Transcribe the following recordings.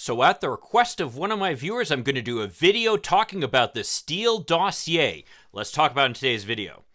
So at the request of one of my viewers, I'm going to do a video talking about the Steele dossier. Let's talk about it in today's video.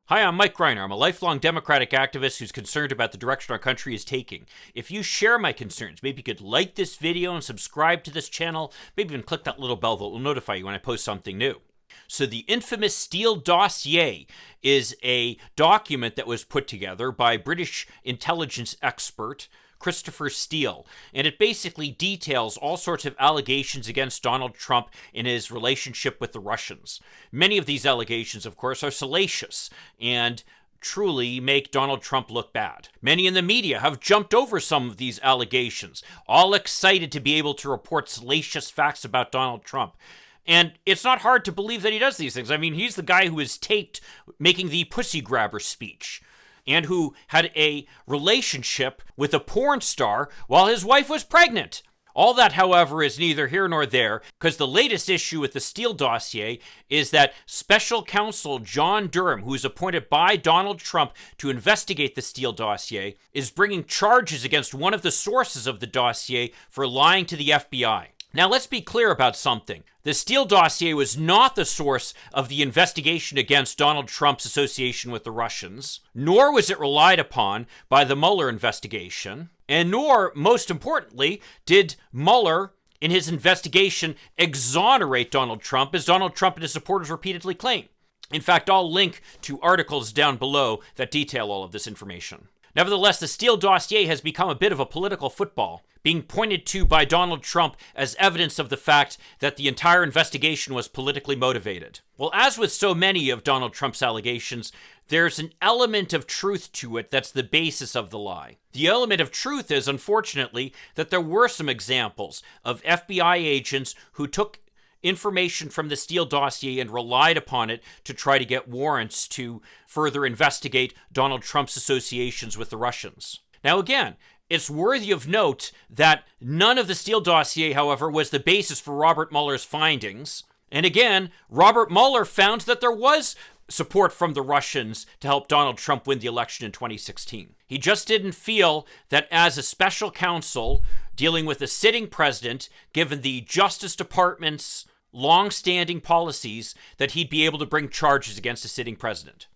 Hi, I'm Mike Greiner. I'm a lifelong Democratic activist who's concerned about the direction our country is taking. If you share my concerns, maybe you could like this video and subscribe to this channel, maybe even click that little bell that will notify you when I post something new. So the infamous Steele dossier is a document that was put together by British intelligence expert Christopher Steele, and it basically details all sorts of allegations against Donald Trump in his relationship with the Russians. Many of these allegations, of course, are salacious and truly make Donald Trump look bad. Many in the media have jumped over some of these allegations, all excited to be able to report salacious facts about Donald Trump. And it's not hard to believe that he does these things. I mean, he's the guy who is taped making the pussy grabber speech, and who had a relationship with a porn star while his wife was pregnant. All that, however, is neither here nor there, because the latest issue with the Steele dossier is that special counsel John Durham, who is appointed by Donald Trump to investigate the Steele dossier, is bringing charges against one of the sources of the dossier for lying to the FBI. Now, let's be clear about something. The Steele dossier was not the source of the investigation against Donald Trump's association with the Russians, nor was it relied upon by the Mueller investigation, and nor, most importantly, did Mueller, in his investigation, exonerate Donald Trump, as Donald Trump and his supporters repeatedly claim. In fact, I'll link to articles down below that detail all of this information. Nevertheless, the Steele dossier has become a bit of a political football, being pointed to by Donald Trump as evidence of the fact that the entire investigation was politically motivated. Well, as with so many of Donald Trump's allegations, there's an element of truth to it that's the basis of the lie. The element of truth is, unfortunately, that there were some examples of FBI agents who took information from the Steele dossier and relied upon it to try to get warrants to further investigate Donald Trump's associations with the Russians. Now, again, it's worthy of note that none of the Steele dossier, however, was the basis for Robert Mueller's findings. And again, Robert Mueller found that there was support from the Russians to help Donald Trump win the election in 2016. He just didn't feel that as a special counsel dealing with a sitting president, given the Justice Department's long-standing policies, that he'd be able to bring charges against a sitting president.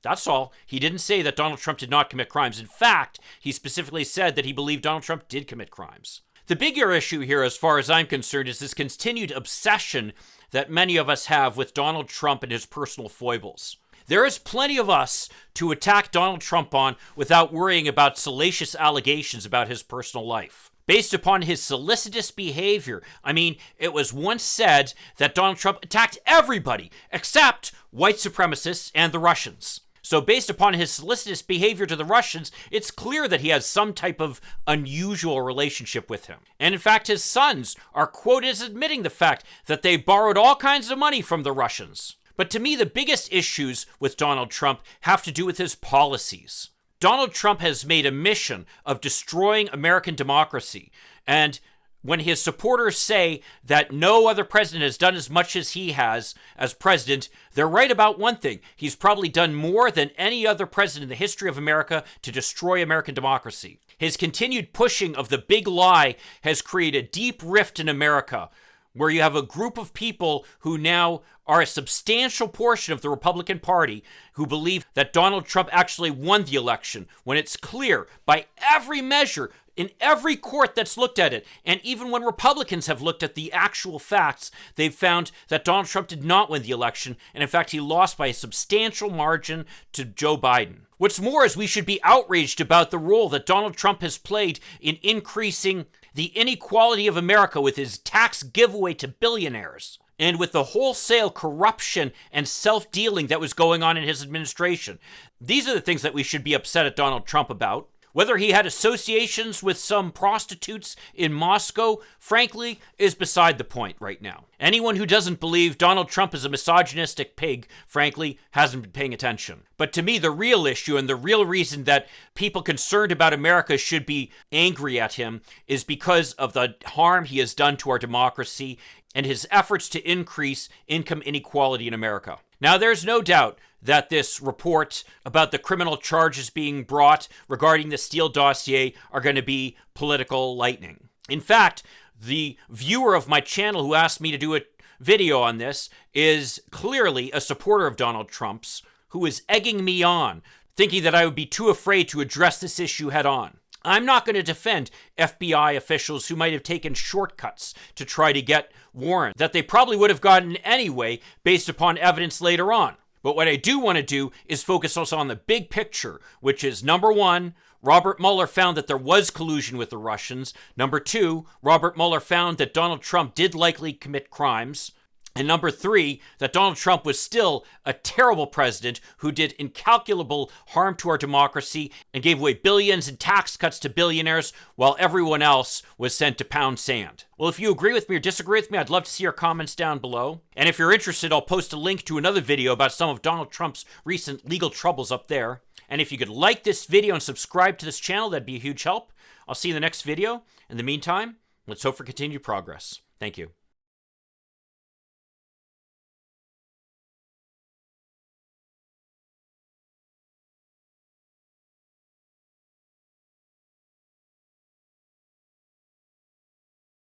That's all. He didn't say that Donald Trump did not commit crimes. In fact, he specifically said that he believed Donald Trump did commit crimes. The bigger issue here, as far as I'm concerned, is this continued obsession that many of us have with Donald Trump and his personal foibles. There is plenty of us to attack Donald Trump on without worrying about salacious allegations about his personal life. Based upon his solicitous behavior. I mean, it was once said that Donald Trump attacked everybody except white supremacists and the Russians. So based upon his solicitous behavior to the Russians, it's clear that he has some type of unusual relationship with him. And in fact, his sons are quoted as admitting the fact that they borrowed all kinds of money from the Russians. But to me, the biggest issues with Donald Trump have to do with his policies. Donald Trump has made a mission of destroying American democracy. And when his supporters say that no other president has done as much as he has as president, they're right about one thing. He's probably done more than any other president in the history of America to destroy American democracy. His continued pushing of the big lie has created a deep rift in America, where you have a group of people who now are a substantial portion of the Republican Party who believe that Donald Trump actually won the election, when it's clear by every measure in every court that's looked at it, and even when Republicans have looked at the actual facts, they've found that Donald Trump did not win the election, and in fact he lost by a substantial margin to Joe Biden. What's more is we should be outraged about the role that Donald Trump has played in increasing the inequality of America with his tax giveaway to billionaires, and with the wholesale corruption and self-dealing that was going on in his administration. These are the things that we should be upset at Donald Trump about. Whether he had associations with some prostitutes in Moscow, frankly, is beside the point right now. Anyone who doesn't believe Donald Trump is a misogynistic pig, frankly, hasn't been paying attention. But to me, the real issue and the real reason that people concerned about America should be angry at him is because of the harm he has done to our democracy and his efforts to increase income inequality in America. Now, there's no doubt that this report about the criminal charges being brought regarding the Steele dossier are going to be political lightning. In fact, the viewer of my channel who asked me to do a video on this is clearly a supporter of Donald Trump's, who is egging me on, thinking that I would be too afraid to address this issue head on. I'm not going to defend FBI officials who might have taken shortcuts to try to get warrants that they probably would have gotten anyway based upon evidence later on. But what I do want to do is focus also on the big picture, which is number one, Robert Mueller found that there was collusion with the Russians. Number two, Robert Mueller found that Donald Trump did likely commit crimes. And number three, that Donald Trump was still a terrible president who did incalculable harm to our democracy and gave away billions in tax cuts to billionaires while everyone else was sent to pound sand. Well, if you agree with me or disagree with me, I'd love to see your comments down below. And if you're interested, I'll post a link to another video about some of Donald Trump's recent legal troubles up there. And if you could like this video and subscribe to this channel, that'd be a huge help. I'll see you in the next video. In the meantime, let's hope for continued progress. Thank you.